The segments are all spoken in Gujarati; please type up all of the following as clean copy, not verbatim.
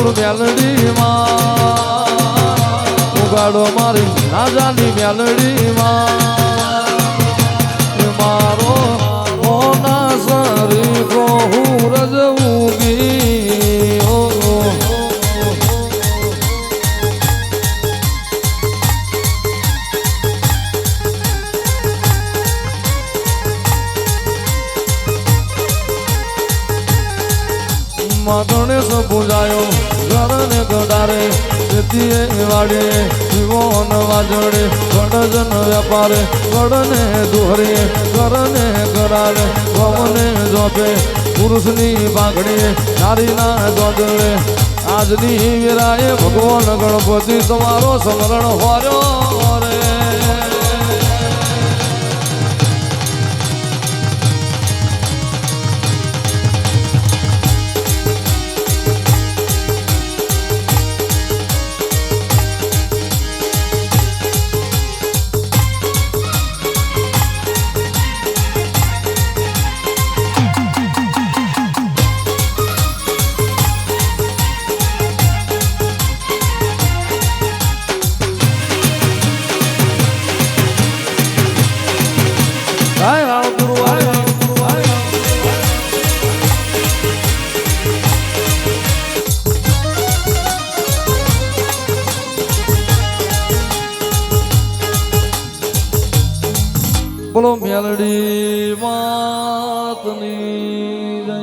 મેલડી માં ઉગાડો મારી રાજાની મેલડી માં મારો ઓના સરી હું રજ ઉગી ગણેશ પૂજાયો ઘરને ગડારે વાડે જીવન વાજડે ગણજન વેપારે ગણને દોહરે ઘરને ગડારે ભવને જોપે પુરુષની પાઘડી નારીના જોડે આજની વીરાએ ભગવાન ગણપતિ તમારો સમરણ હોર્યો રે બોલો મેલડી માતની જય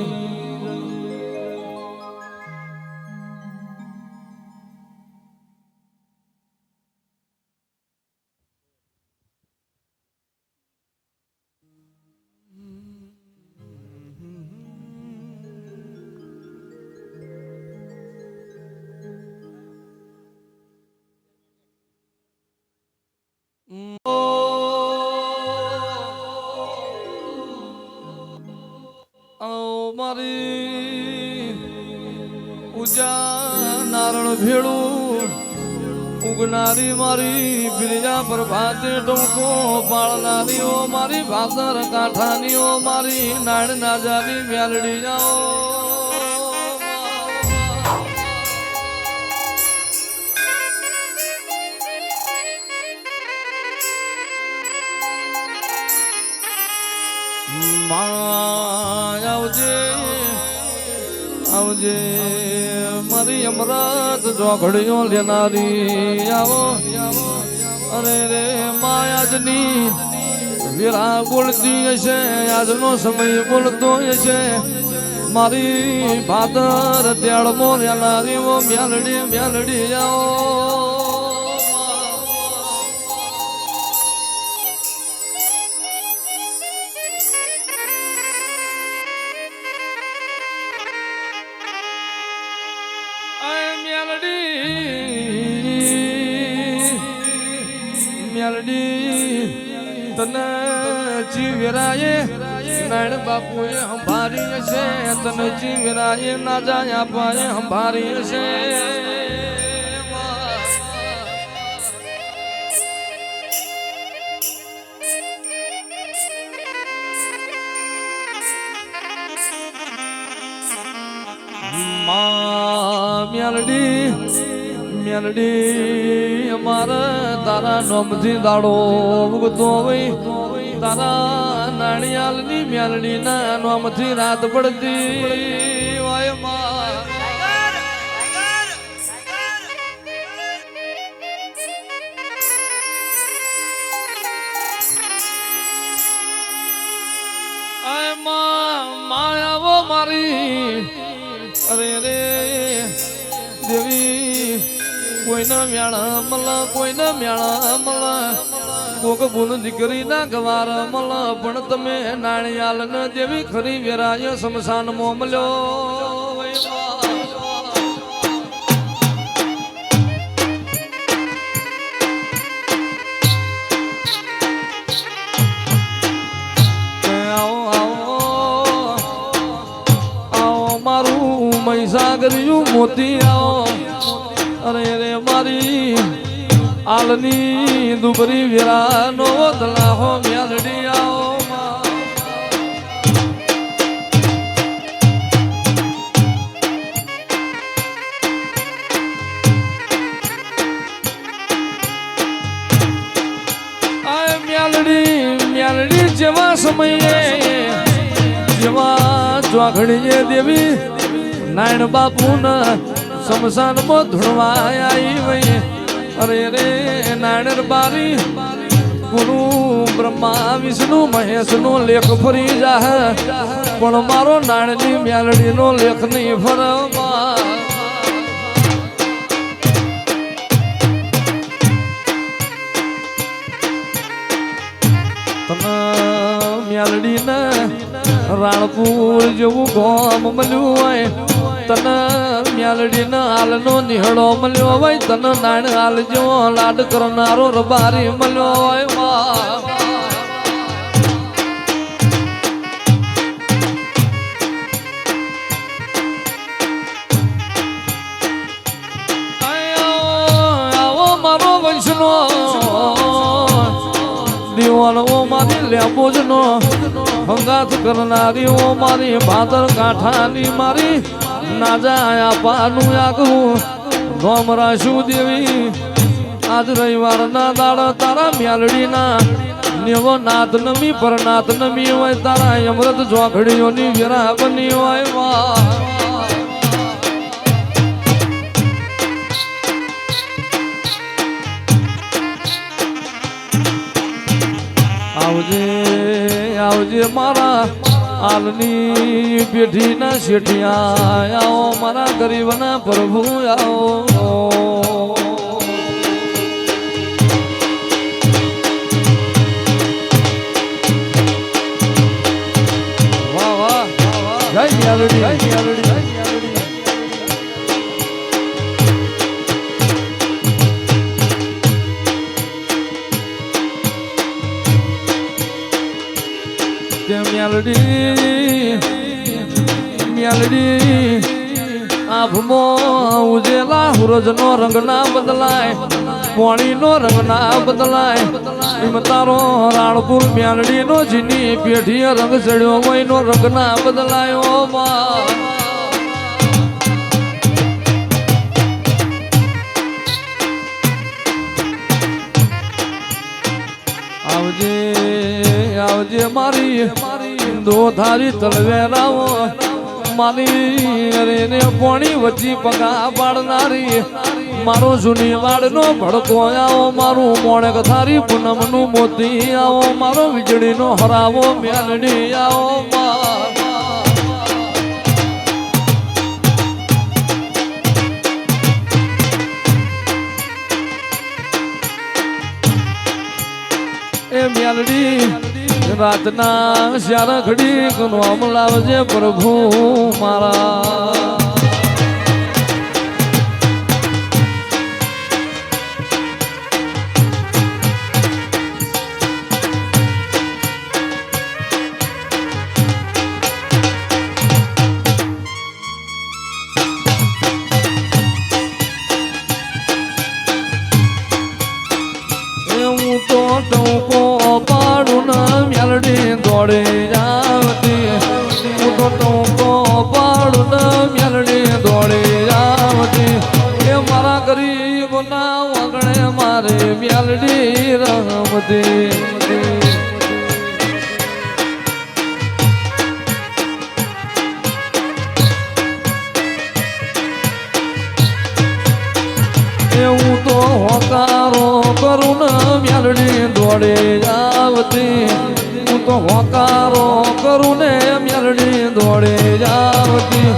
મારી ઉજા નારણ ભેળું ઉગનારી મારી બિરજા પ્રભાતે ટોકો પાળનારીઓ મારી ભાદર કાંઠાનીઓ મારી નાળ નાજાની મેલડી જાઓ આવજે મારી અમરાત જોઘડીઓ લેનારી આવો અરે રે માયાજની વીરા બોલતી હશે આજનો સમય બોલતો હશે મારી ભાદર ત્યાળમો લેનારી ઓ મેલડી મેલડી આવો મેલડી તને જીવરાયે નાણ બાપુએ સંભારી હશે તને જીવરાયે ના જાય પાયે સંભારી હશે મેલડી મેલડી અમારા તારા નોમથી દાડો ઉગતો હોય તારા નાણિયાલની મેલડી ના નોમથી રાત પડતી હોય માયાવો મારી અરે રે દેવી કોઈના મેળા મલા કોઈના મેળા મલા કોક ગુણ દીકરી ના ગવાર મલા પણ તમે નાણિયાલ ન દેવી ખરી વેરાય શમશાન મોમલ્યો મારું મહીસાગર્યું મોતી આવો અરે રે મારી આલની દુબરી વેરાનો દલાહો મેલડી આવો સમયે જેવા ચોઘડીએ દેવી નારાયણ બાપુના શમશાનમાં ધૂણવા આવી વઈ અરે રે નારાયણ બારી ગુરુ બ્રહ્મા વિષ્ણુ મહેશ નો લેખ ફરી જાહ પણ મારો નાણની મ્યાલડી નો લેખ નહીં ફરવા મ્યાલડી ના રાણપુર જેવું ગોમ મળ્યું હોય તને મ્યાલડી ના હાલ નો નિહળો મળ્યો હોય તને નાણ હાલ જેવો લાડ કરનારો રબારી મળ્યો હોય આવો મારો વંશનો દીવાનો મારી લેબોજનો હંગાત કરનારી ઓ મારી ભાદર કાંઠાની મારી નાજાયા પાનું આગવું નોમ રાશુ દેવી આજ રવિવારના દાડા તારા મ્યાલડીના નેવો નાથ નમી પર નાથ નમી હોય તારા અમૃત જોખડીઓની વેરા બની હોય વાહ આવજે આવજે મારા હાલની પેઢીના શેઠિયા આવો મારા ગરીબના પ્રભુ આવો વાહ વાહ જય મ્યાલડી જય મ્યાલડી મ્યાલડી આભમાં ઉજેલા હુરજનો રંગ ના બદલાય પાણીનો રંગ ના બદલાય એમ તારો રાણપુર મ્યાલડી નો જીની પેઢી રંગ ચડ્યો હોય નો રંગ ના બદલાયો આવજે આવજે મારી દો ધારી તલવેરાઓ મારી અરે ને પોણી વચ્ચી પગા પાડનારી મારો જૂની વાડનો ભડકો આવો મારું મોણેક થારી પૂનમ નું મોતી આવો મારો વીજળીનો હરાવો મ્યાલડી આવો એ મ્યાલડી રાતના શ્યારા ઘડી નોમ લાવજે પ્રભુ મારા હું તો ટોકો પાડું ના મ્યાલડી દોડે જાવતી હું તો ટોકો પાડું ના મ્યાલડી દોડે જાવતી એ મારા ગરીબના વગણે મારે મ્યાલડી રમતી હું તો હોકારો કરું ના મ્યાલડી દોડે જાવતી હું તો હોકારો કરું ને મ્યાલડી દોડે જાવતી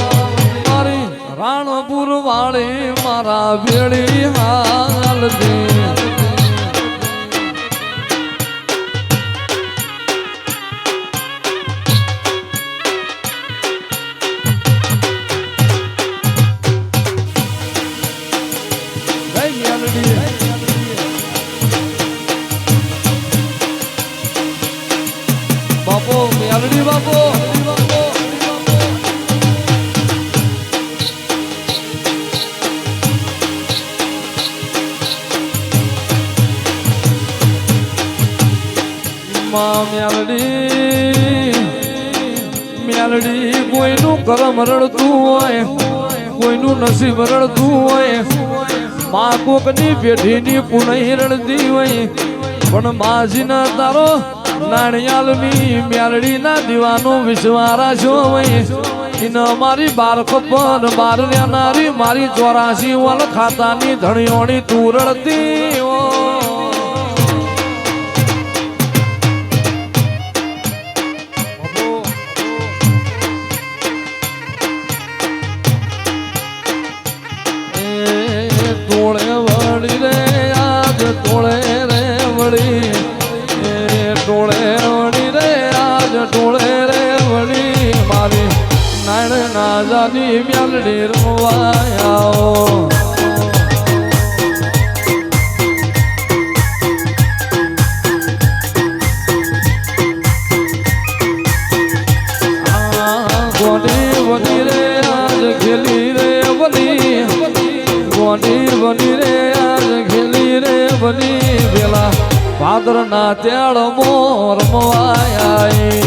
મારી રાણપુર વાળી મારા ભેળી હાલતી બાપો મ્યાલડી બાપો મ્યાલડી કોઈનું કરમ રડતું હોય કોઈનું નસીબ રડતું હોય માં કોકની પેઢીની પુનઃ રડતી હોય પણ માજીના તારો નાણિયાલની મેલડી ના દીવાનો વિશ્વારા છો ઇન મારી બાર કપર બાર લેનારી મારી 84 વલ ખાતાની ધણીઓની તુરડતી તોળે વળી રે આજ તોળે રે વળી ટોળે વળી રે આજ ટોળે રે વળી મારી નાણ ના જાની મ્યાલડી રમવાયા ગોડી વની રે આજ ખેલી રે વની ગોડી વની રે આજ ખેલી રે વની પેલા ભાદર ના ત્યાળ મોર રમવાયા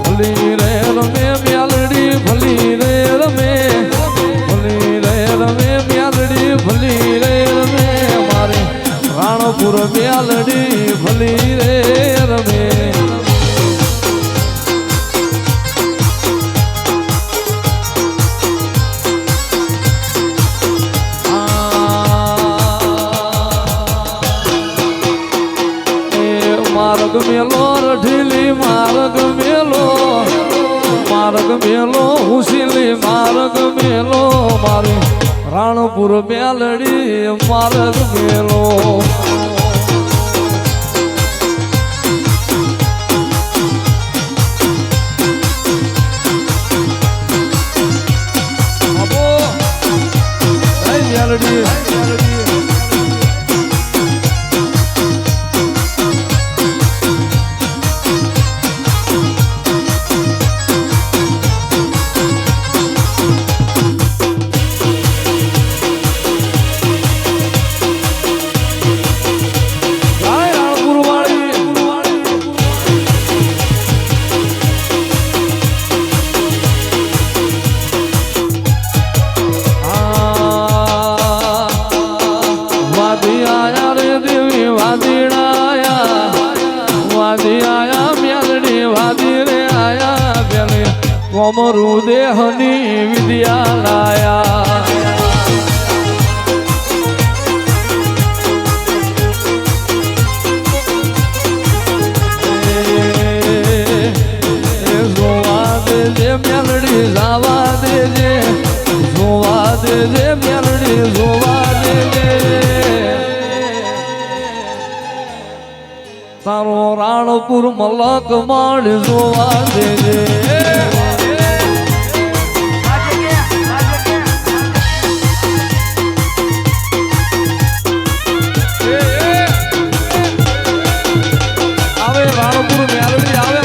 ભલી રે રમે મ્યાલડી ભલી રે રમે ભલી રે રમે મ્યાલડી ભલી રે રમે મારે રાણપુર મ્યાલડી ભલી રે રમે માર્ગ મેલો રઢીલી માર્ગ મેલો હુસીલી માર્ગ મેલો મારી રાણપુર મ્યાલડી માર્ગ મેલો મ્યાલડી કોમરું દેહની વિદ્યા લાયા જોવા દેજે મેલડી લાવા દેજે જોવા દેજે મેલડી જોવા દેજે તારો રાણપુર મલક માળ જોવા દેજે રાણપુર મ્યાલડી આવે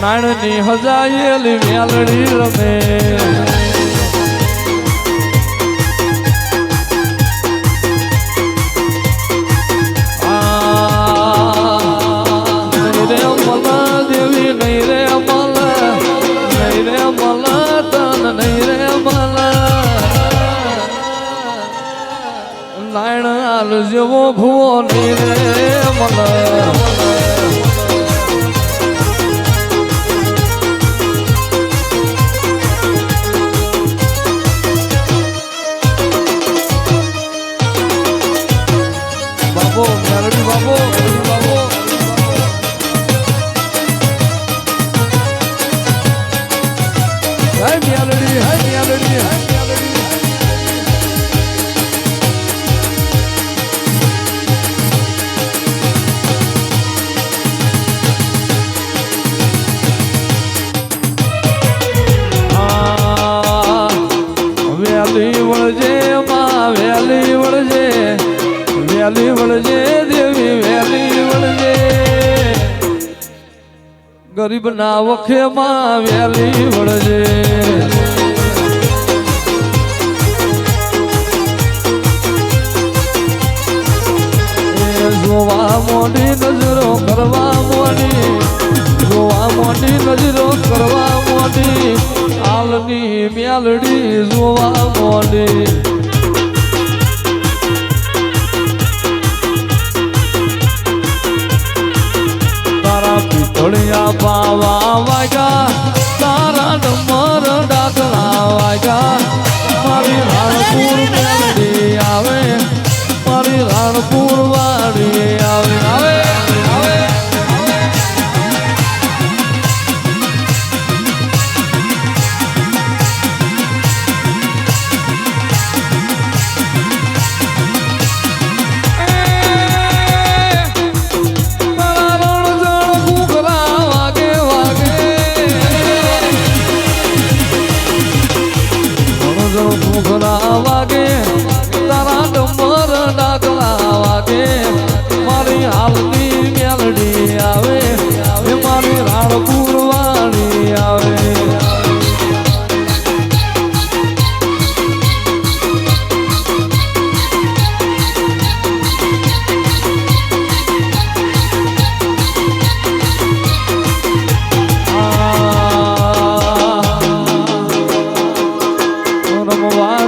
નાણની હજાયેલી મ્યાલડી રમે દેવી નહીં રે મલ નહીં રે મલ તન નહીં રે મલ નાયણ જેવો ભૂવો નહીં રે મલ વેલી વળજે દેવી વેલી વળજે ગરીબ ના વખે માં વેલી વળજે જોવા મોડી નજરો કરવા મોડી જોવા મોડી નજરો કરવા મોડી આલની મેલડી જોવા મોડી તારા પિતળિયા પાવા વાગ્યા તારા ડમર ડાકલા વાગ્યા મારી રાણપુર મેલડી આવે મારી રાણપુર વાડી આવે આવે આવે વાગે તારા ડમર ડાકલા વાગે મારી હાલની મેલડી આવે મારી રાણપુર વાળી આવે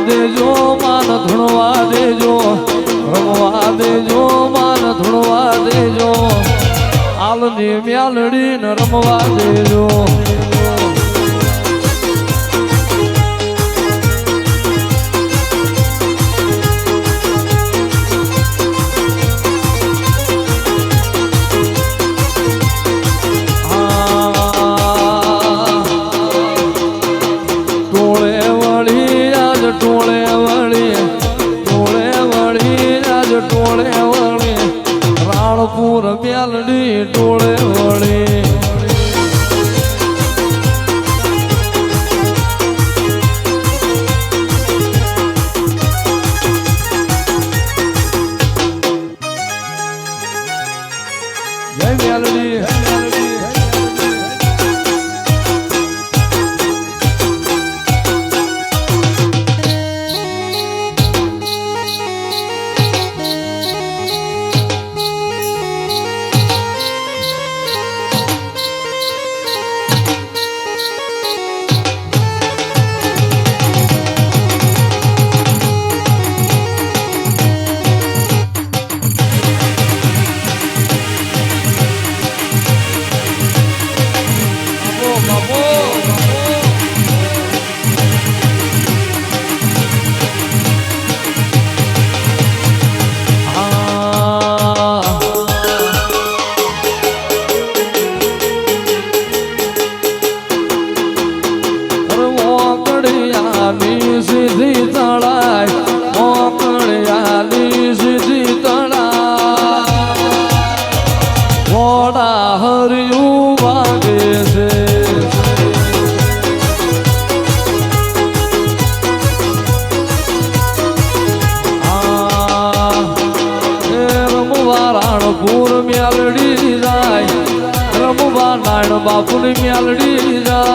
દેજો માન ધૂણવા દેજો રમવા દેજો માન ધૂણવા દેજો આલની મ્યાલડી ન રમવા દેજો ટોળે વળી આજ ટોળે વળી રાણપુર મેલડી ટોળે વળી જય મેલડી સીધી તળાય મોકળિયાની સીધી તળાય ઘોડા હરિયું વાગે છે રમવા રાણપુર મેલડી જાય રમવા નાણ બાપુની મેલડી જાય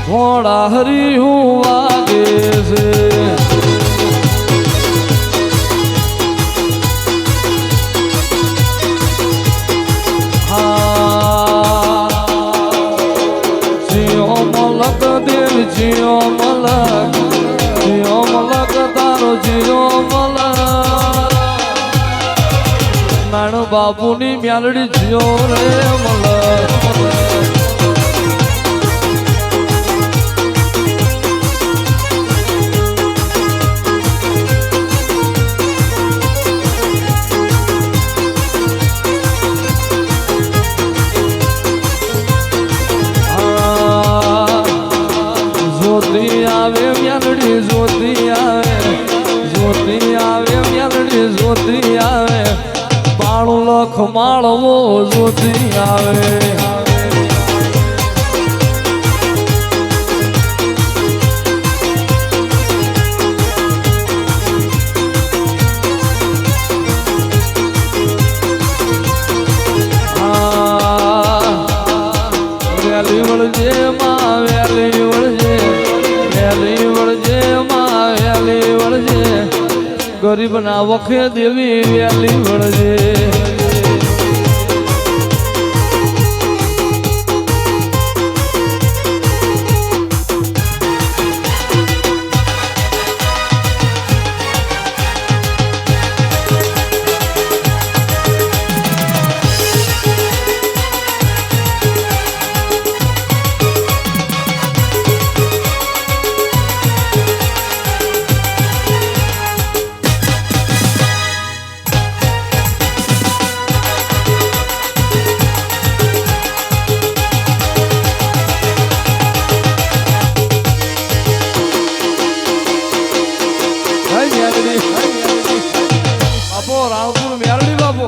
ઘોડા હરિયું વાગે છે જીઓ મલક દેવ જીઓ મલક તારો જીઓ મલક નાણ બાપુની મ્યાલડી જીઓ રે મલક આવે મ્યાલડી જ્યોતિ આવે બાણું લખ માળવો જ્યોતિ આવે ગરીબના વખે દેવી વેલી વળજે રાણપુર મેરડી બાપુ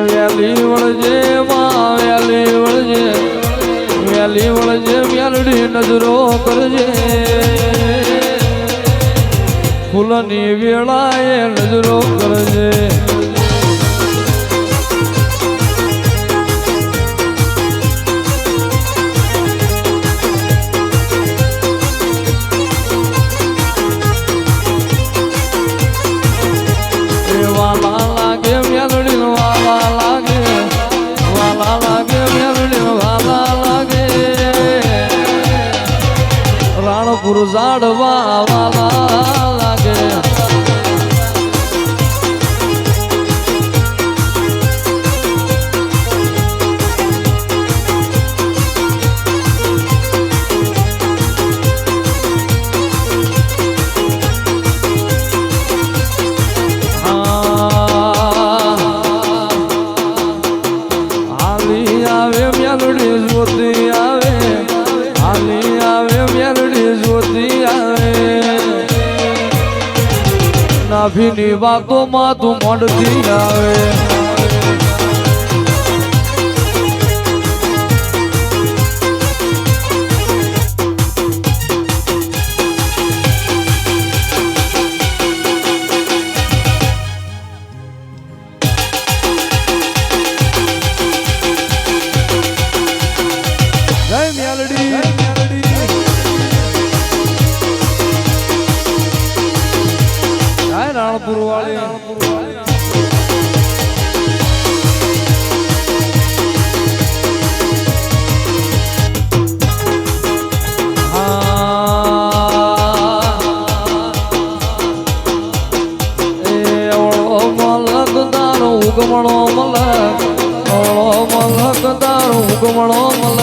વેલી વળજે માં વેલી વળજે મેરડી નજરો કરજે ફૂલની વેળાએ નજરો કરજે રાણપુર ઝાડવા વાલા લાગે હાલી આવે મેલડી જ્યોતિ આવે હાલી આવે મેલડી જ્યોતિ આવે નાભીની વાતોમાં તું મોડતી આવે રાણપુર વાળી ઉગમણો મલક મલક તારો ઉગમણો મલક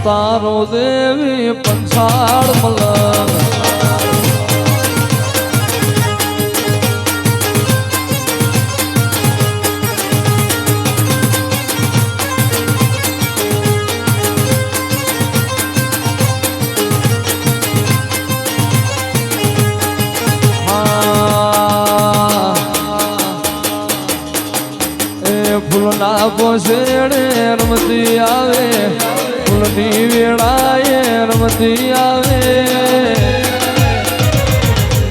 તારો દેવી પંચાળ મલક ફૂલના પોસેડે રમતી આવે ફૂલની વેળાએ રમતી આવે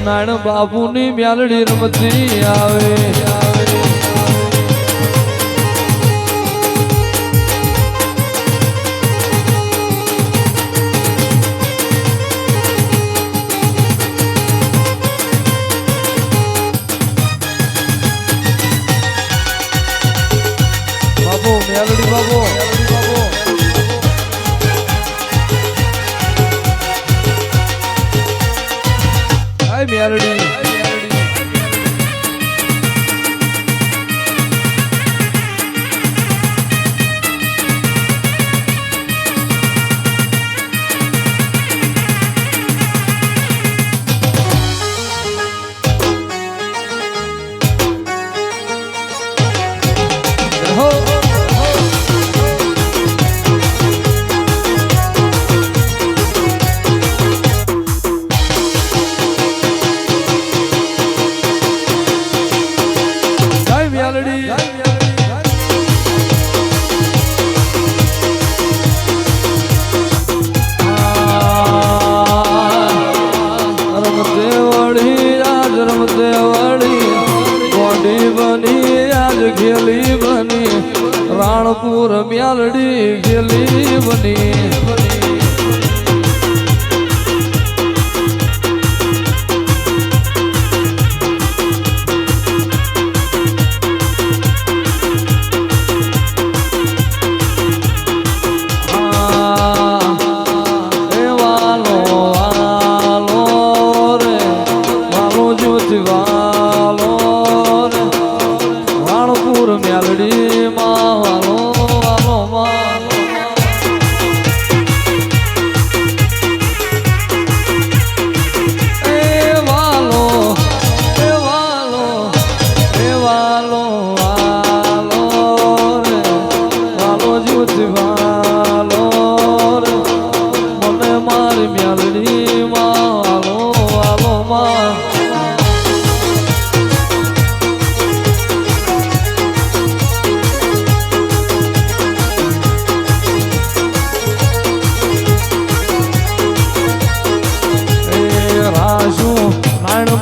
નાણ બાપુની મ્યાલડી રમતી આવે મેલડી બાબો હાય મેલડી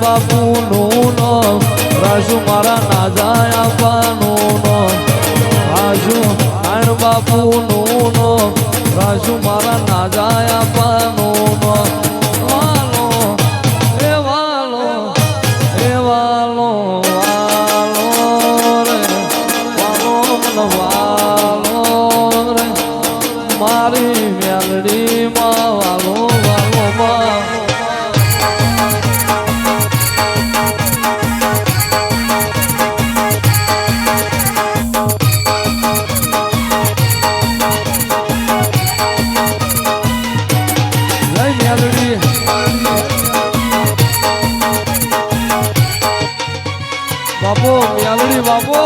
બાપુ નું રાજુ મારા ના જાય આપવાનું રાજુ નાણ બાપુ નું રાજુ મારા ના જાય આપવાનું વાલો એ વાલો એ વાલો વાલો રે વાલો મન વાલો રે મારી મેલડી માં વાલો વાલો માં બાપો મ્યાલડી બાપો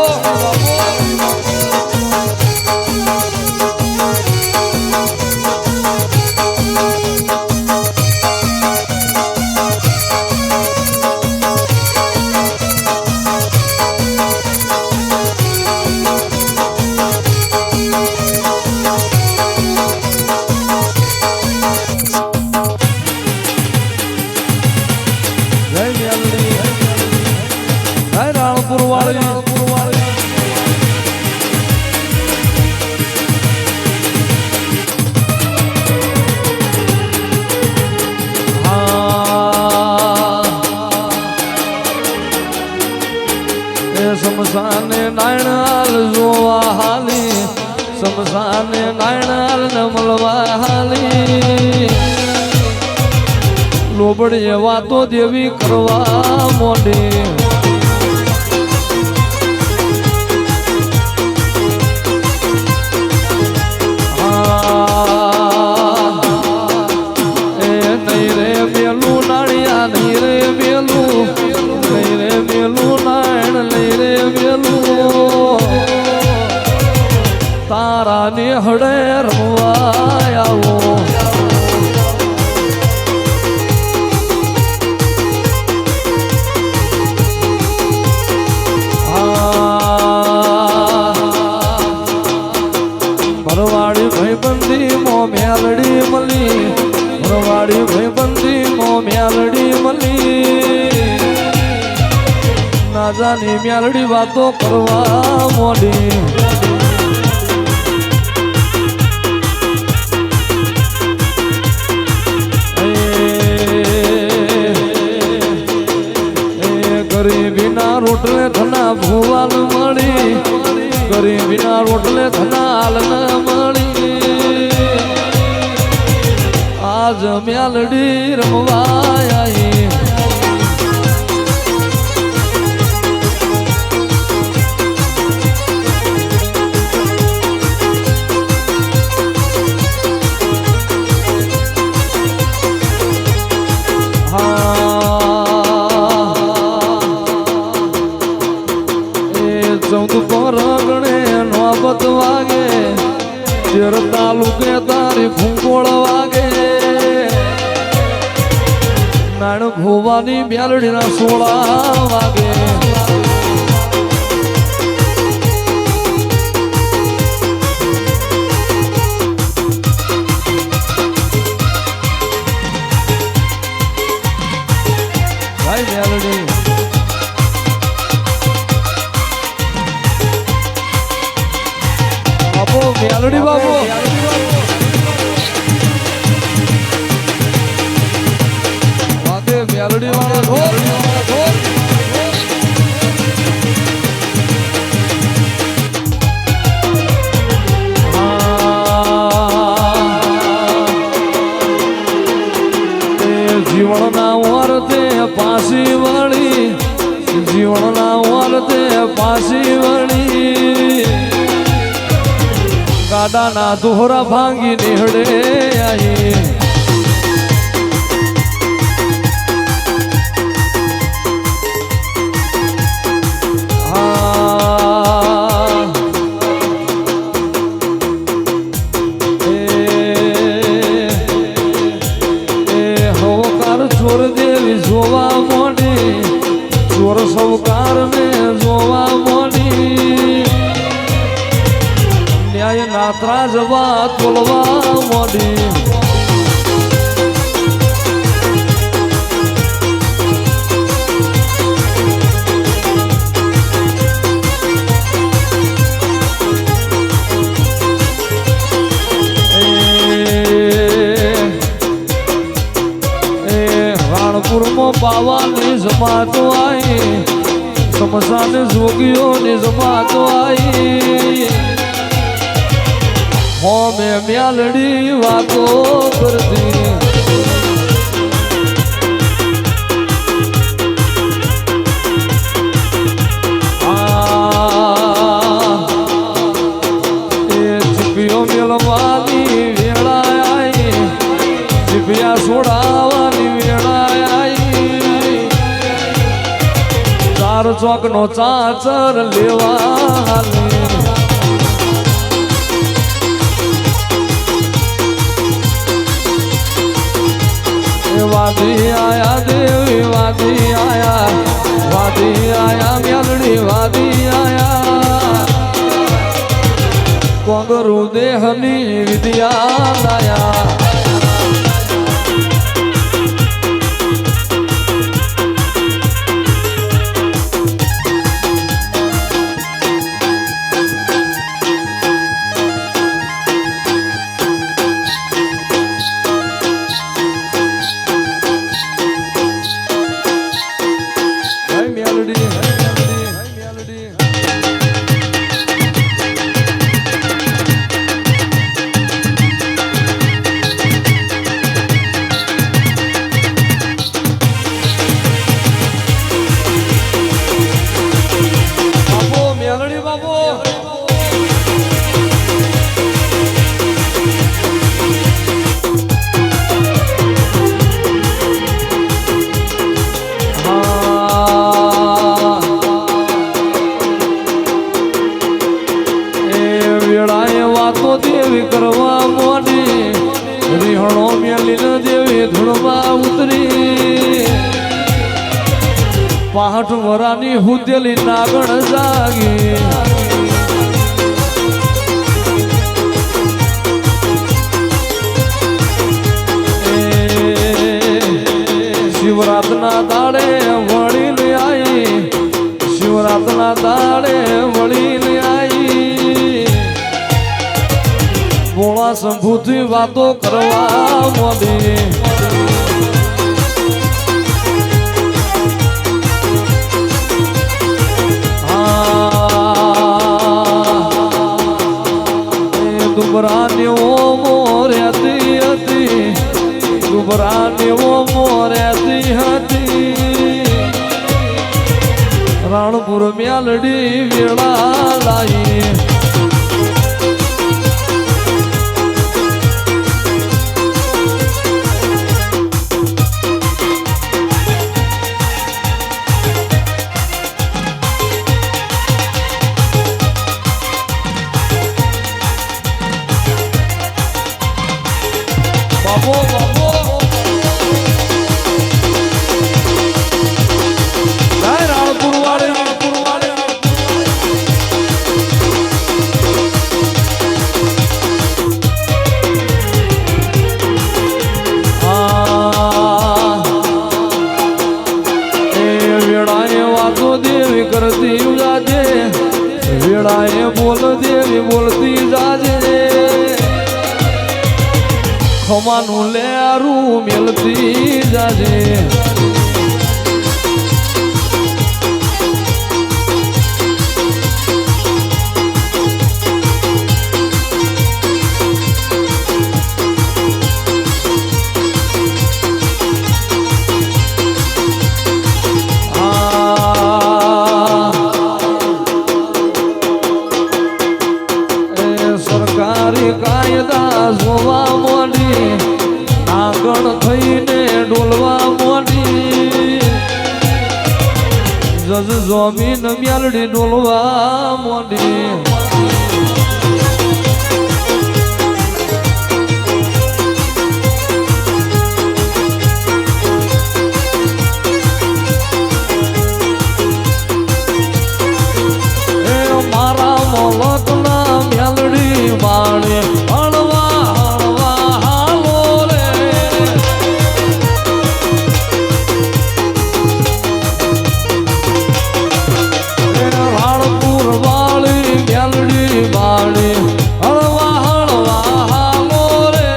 સમસાને નાયણાલ જોવા હાલી સમસાને નાયણાલ ન મળવા હાલી લોબડીએ વાતો દેવી કરવા મોડી એ નહીં રે મેલું નાળિયા નહીં રે મેલું નહીં રે મેલું નાયણ નહીં રે મેલું તારા ને હડે રમવા આવો ભરવાડી ભાઈબંધી મો મેલડી મળી ભરવાડી ભાઈબંધી મો મેલડી મળી ના જાની મેલડી વાતો કરવા મોડી ગરીબીના રોટલે ધના ભુવાલ મળી ગરીબીના રોટલે ધના હાલ ન મળી આજ મેલડી રમવા આવી ચૌદ પરગણે નોબત વાગે તેર તાલુકે તારી ભૂગોળ વાગે નાણ ભુવાની મેલડીના 16 વાગે ભાઈ મેલડી બાપો મેલડી બાપો જીવનના વાલતે પાછી વળી ગાડાના દોહરા ભાંગી નીહળે આઈ ચોર દેવી જોવા મોડી ચોર સૌકાર ને જોવા મોડી ન્યાય ના ત્રાજવા તોલવા મોડી બાવાની જમાતો આઈ સમસાન જોગીઓની જમાતો આઈ હોમે મ્યાલડી વાતો કરતી એ ચીપિયો મેળવાની વેળા આઈ ચીપિયા છોડાવાની વેળા ચોક નો ચાચર લેવા વાદી આયા દેવી વાદી આયા મ્યાલડી વાદી આયા કોંગરુ દેહની વિદ્યા લાયા દેવી કરવા મોડી રીહણો મેલીને દેવી ધૂળમાં ઉતરી પાહઠ વરાની હુદેલી નાગણ જાગી શિવરાતના દાડે વળીને આવી શિવરાતના દાડે વળીને આવી ભોળા શંભુથી વાતો કરવા મોડી દુબરાની ઓમો રહેતી હતી દુબરાની ઓમો રહેતી હતી રાણપુર મ્યાલડી વેળા લાઈ કરતી જાજે વેળાએ બોલ દેવી બોલતી જાજે ખમાનું લેરું મેલતી જાજે જજ જોમીન મ્યાલડી ડોલવા મોડી મારા મોલકના મ્યાલડી વાળે હળવા હળવા હાલો રે રાણપુર વાળી મ્યાલડી વાળે હળવા હળવા હાલો રે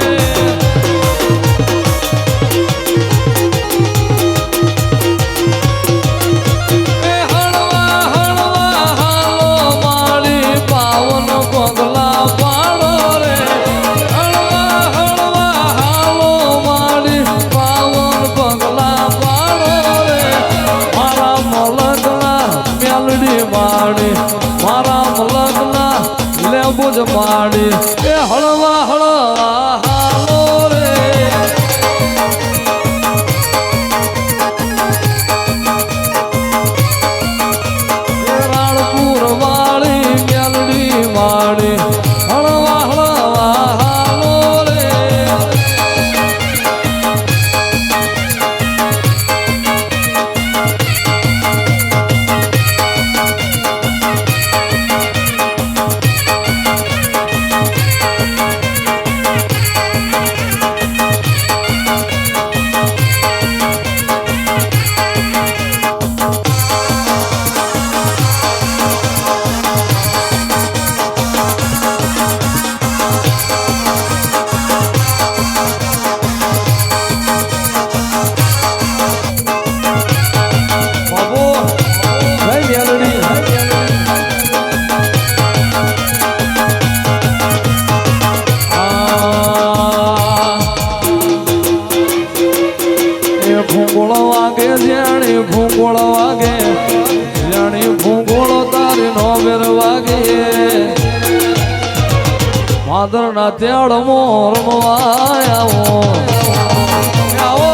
હળવા હળવા હાલો માળી પાવન પગલા પાડો રે હળવા હળવા હાલો માળી પાવન પગલા પાડો રે મારા મલકના મ્યાલડી માડી મારા મલકના લેબુજ માડી એ હળવા હળવા હાલો રે રાણપુર વાળી મ્યાલડી વાળી હળવા હળવા હાલો રે બાબુ જય મ્યાલડી એ ભૂગોળ વાગે જાણે ભૂગોળ વાગે જાણે ભૂગોળ તારી નો વેર વાગે માદરના ત્યાળ મોર આવો આવો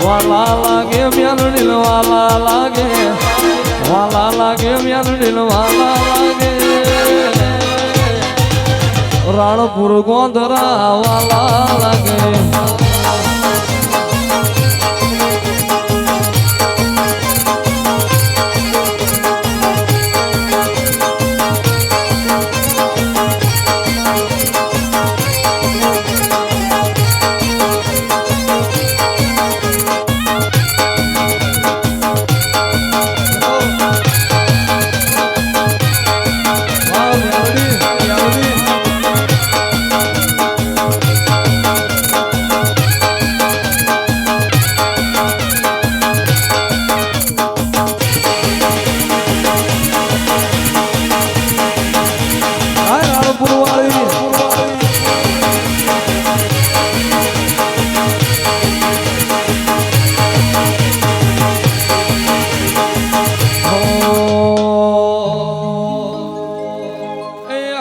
વાલા લાગે મ્યાલડી વાલા લાગે મ્યાલડી વાલા લાગે રાણપુર ગોંધરા વાલા લાગે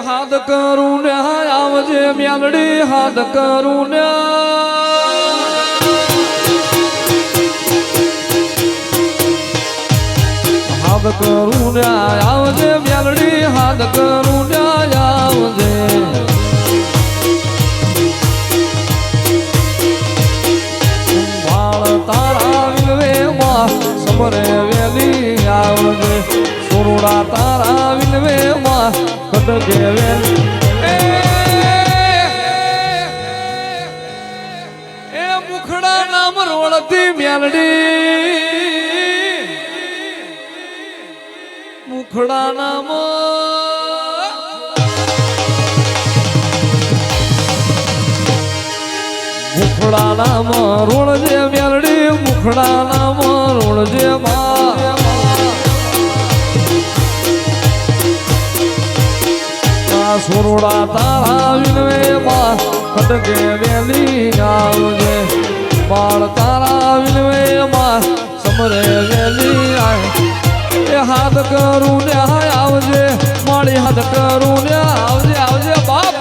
હાથ કરું ને આવજે મ્યાલડી હાથ કરું ને હાથ કરું ને આવજે મ્યાલડી હાથ કરું ને આવજે વાળ તારા વિલવે માં સમરે વેલી આવજે સોરડા તારા વિલવે માં કટકે વેલી એ મુખડા નામ રોળતી મ્યાલડી મુખડા નામ મુખડા નામ રોળજે મ્યાલડી મુખડા નામ રોળજે માં સોરડા તારા વિનવે માં કટકે વેલી આવજે બાળ તારા વિનવે માં સમરે વેલી આય એ હાથ કરું ને આવજે મારી હાથ કરું ને આવજે આવજે બાપ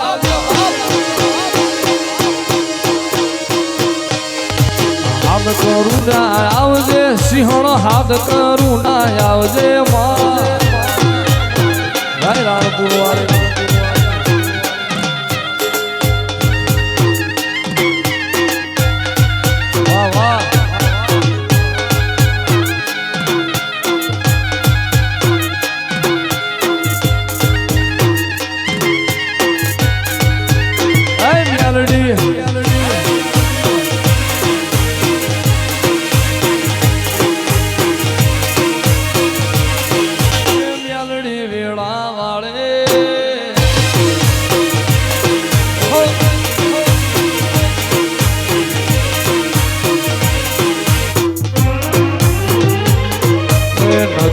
હાથ કરું ને આવજે સિંહણો હાથ કરું ના આવજે માં રાણપુર વાળી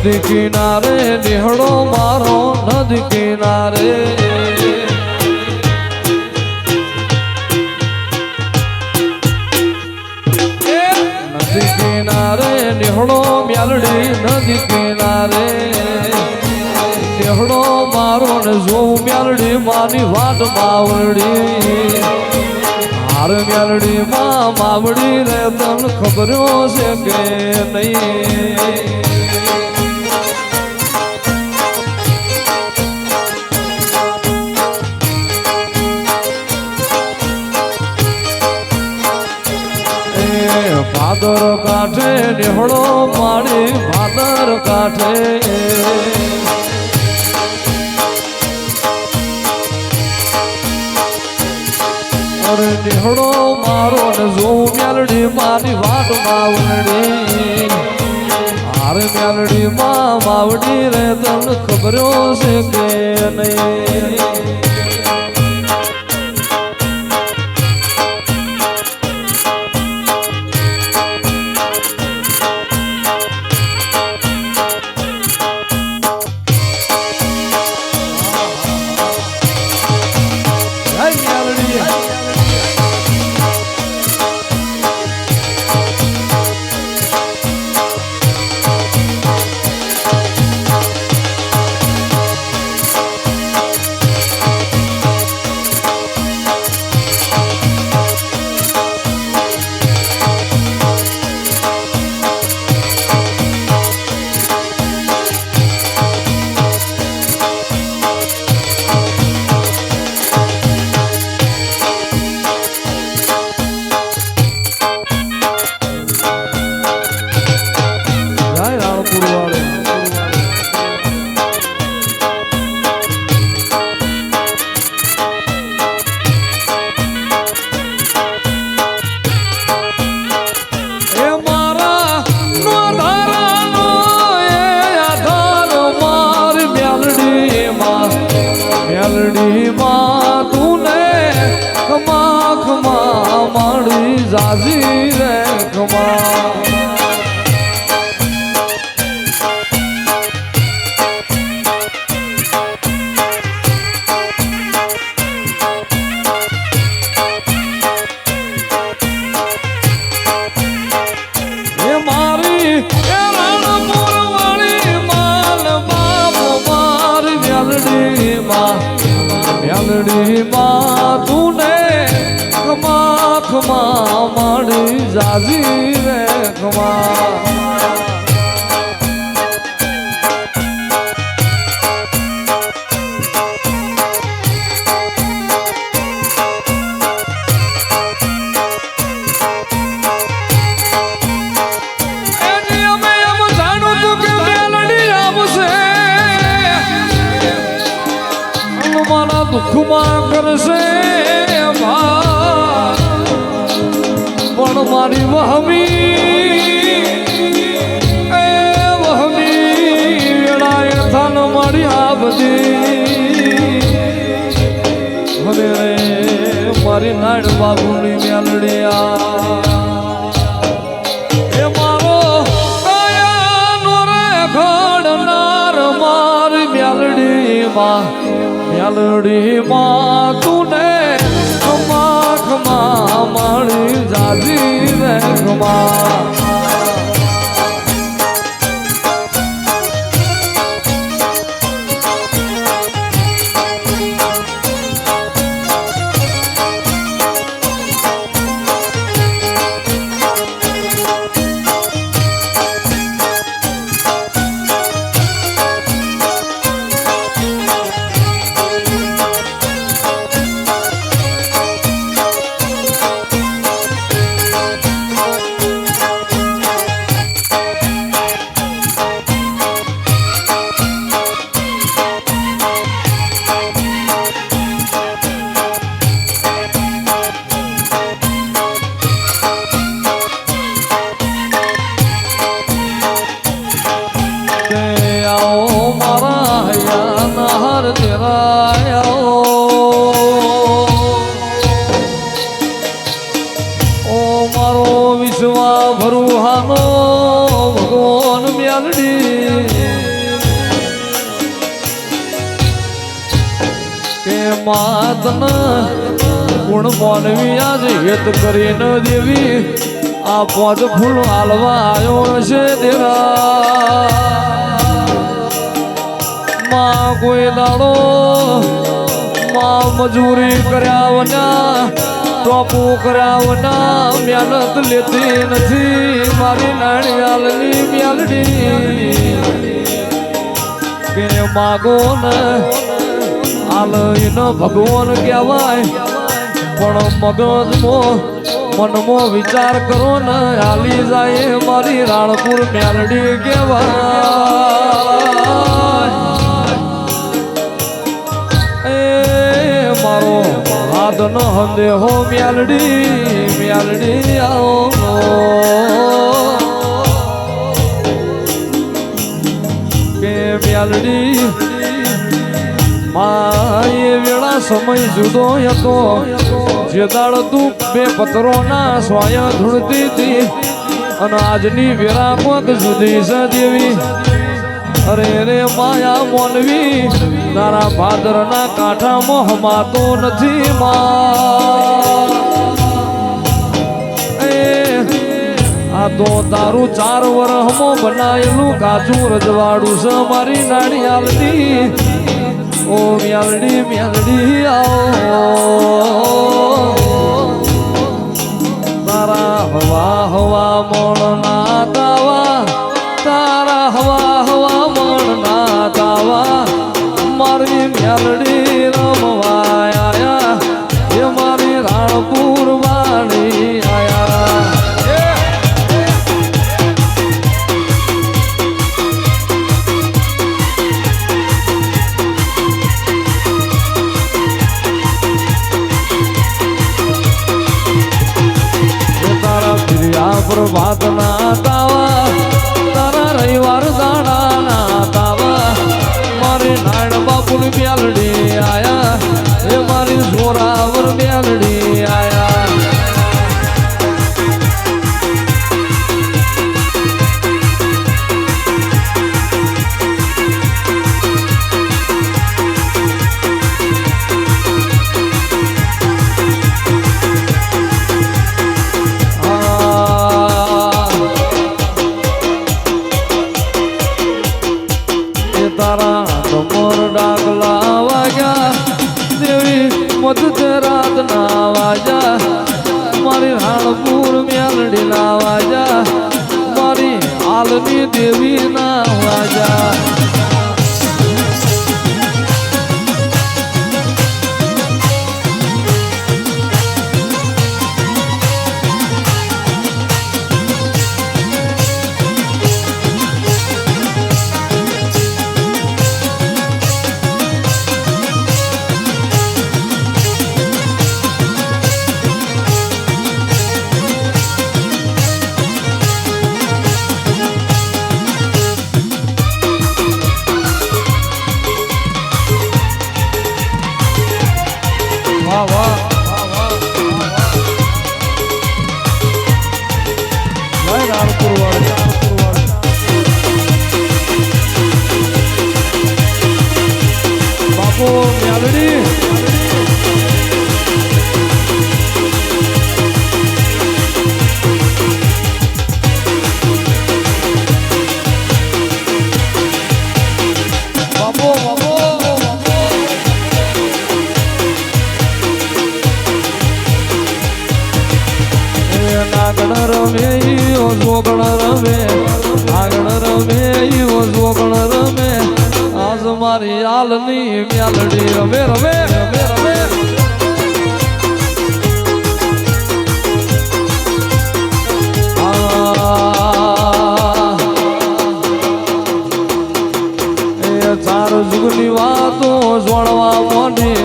નદી કિનારે નિહળો મારો નદી કિનારે નદી કિનારે નિહળો મ્યાલડી નદી કિનારે નિહળો મારો ને જોઉં મ્યાલડી માની વાટ માવડી હાર મ્યાલડી માં માવડી રે તને ખબરો છે કે નહીં ભાદર કાંઠે નિહળો મારી ભાદર કાંઠે અરે નિહળો મારો ને જોઉં મ્યાલડી મારી વાટ માવડી હાર મ્યાલડી માં માવડી રે તને ખબરો છે કે નહીં જાજી રે ખમા એ મારી એ રાણપુર વાળી માલ બાપ મારી મ્યાલડી માં તું ખમા ખમા મારી જાજી રે ખમા દુઃખમાં કરશે પણ મારી વહમી એ વહમી વેળાએ થાન મારી આ બધી હવે રે મારી નાડ બાબુની મ્યાલડિયા એ મારો કાયાનો રે ઘડનાર મારી મ્યાલડીમાં મ્યાલડીમાં તુને ખમા ખમા મારી જાજી રે ખમા નહર તેરાયો ઓ મારો વિશ્વા ભરુહાનો ભગવાન મ્યાલડી કે માતન ગુણ માનવી આજે હેત કરીને દેવી આ પોજ ફૂલ હાલવા આવ્યો છે દેરા માં કોઈ દાડો માં મજૂરી કર્યા વના ટોપું કર્યા વના મહેનત લેતી નથી મારી નાણિયાલની મ્યાલડી કે માગો ને હાલ એનો ભગવાન કહેવાય પણ મગજમાં મનમાં વિચાર કરો ને હાલી જાય મારી રાણપુર મ્યાલડી કહેવાય મારો હાથ ન હંદે હો મ્યાલડી આવો કે મ્યાલડી માએ વેળા સમય જુદો હતો જે દાળ તું બે પથરોના સ્વાય ધૂળતી હતી અને આજની વેળા કોક જુદી છે દેવી અરે રે માયા મોનવી તારા ભાદરના કાંઠામાં હમાતો નથી આ તો તારું 4 વર્ષમાં બનાયેલું કાચું રજવાડું છે મારી નાની હાલતી ઓ મ્યાલડી આવો તારા હવા મણ ના તાવા તારા હવા મણ ના તાવા મારી મ્યાલડી રમવા આયા એ મારી રાણપુર વાળી આયા પ્રભાત ના તાવા તારા રવિવાર દાડા ના તાવા મારી નાયણ બાપુલ મ્યાલડી આયા એ મારી જોરાવર મ્યાલડી આયા રાત ના વાજા મારી રાણપુર મ્યાલડી ના વાજા મારી હાલની દેવી ના વાજા મારી હાલની મ્યાલડી રમે રમે રમે રમે ચાર જુગની વાતો જોડવા મોડી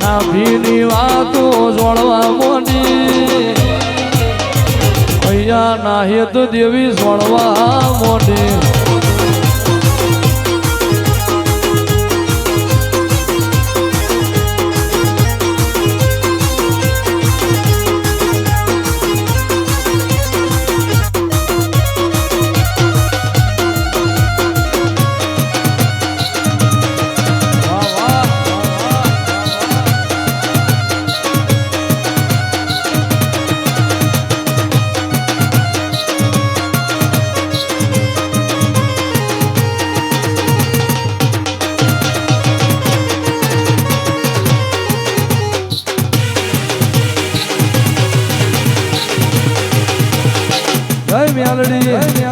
ના ભીની વાતો જોડવા મોડી અહીંયા ના હેત દેવી જોડવા મોડી મેલડી